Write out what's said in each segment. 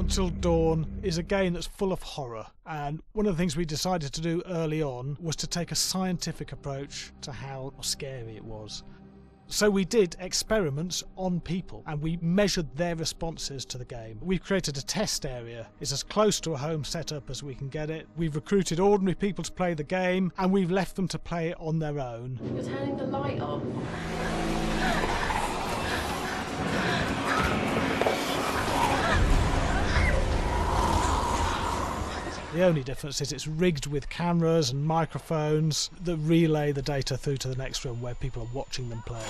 Until Dawn is a game that's full of horror, and one of the things we decided to do early on was to take a scientific approach to how scary it was. So we did experiments on people and we measured their responses to the game. We've created a test area. It's as close to a home setup as we can get it. We've recruited ordinary people to play the game and we've left them to play it on their own. You're turning the light off. The only difference is it's rigged with cameras and microphones that relay the data through to the next room where people are watching them play.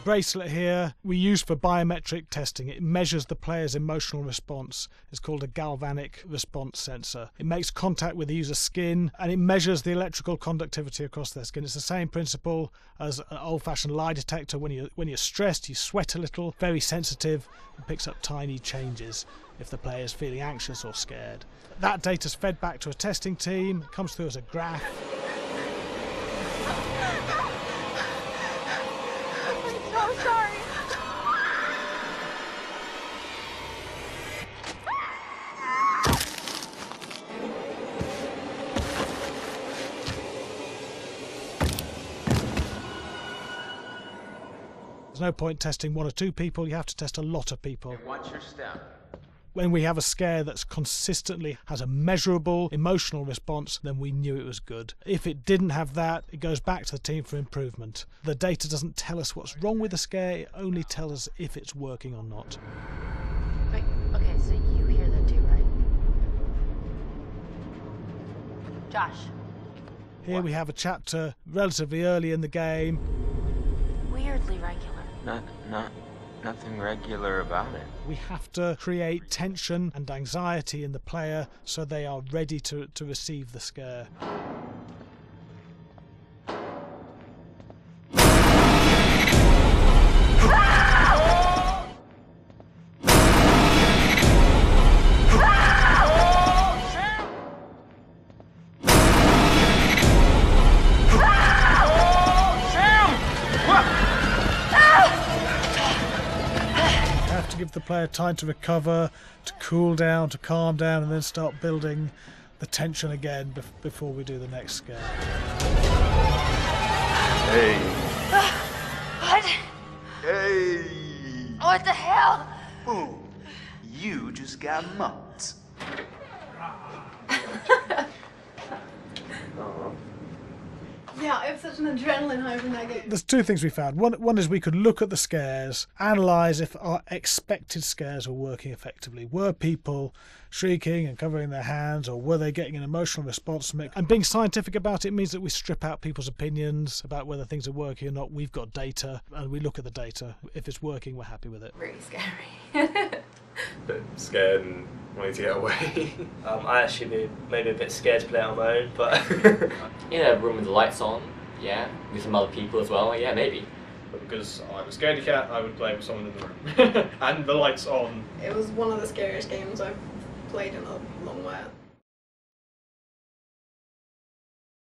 Bracelet here we use for biometric testing. It measures the player's emotional response. It's called a galvanic response sensor. It makes contact with the user's skin and it measures the electrical conductivity across their skin. It's the same principle as an old-fashioned lie detector. When you're stressed, you sweat a little, very sensitive, and picks up tiny changes if the player is feeling anxious or scared. That data's fed back to a testing team, it comes through as a graph. I'm so sorry. There's no point testing one or two people, you have to test a lot of people. Watch your step. When we have a scare that's consistently has a measurable emotional response, then we knew it was good. If it didn't have that, it goes back to the team for improvement. The data doesn't tell us what's wrong with the scare, it only tells us if it's working or not. Wait, okay, so you hear that too, right? Josh. Here we have a chapter relatively early in the game. Weirdly regular. Nothing regular about it. We have to create tension and anxiety in the player so they are ready to receive the scare. Give the player time to recover, to cool down, to calm down, and then start building the tension again before we do the next scare. Hey. What? Hey. What the hell? Boom. You just got mugged. Yeah, I have such an adrenaline high from that game. There's two things we found. One is we could look at the scares, analyse if our expected scares were working effectively. Were people shrieking and covering their hands, or were they getting an emotional response from it? And being scientific about it means that we strip out people's opinions about whether things are working or not. We've got data, and we look at the data. If it's working, we're happy with it. Really scary. Bit scared and wanting to get away. I actually be maybe a bit scared to play it on my own, but in a room with the lights on, yeah, with some other people as well, yeah, maybe. But because I'm a scaredy cat, I would play with someone in the room. And the lights on. It was one of the scariest games I've played in a long while.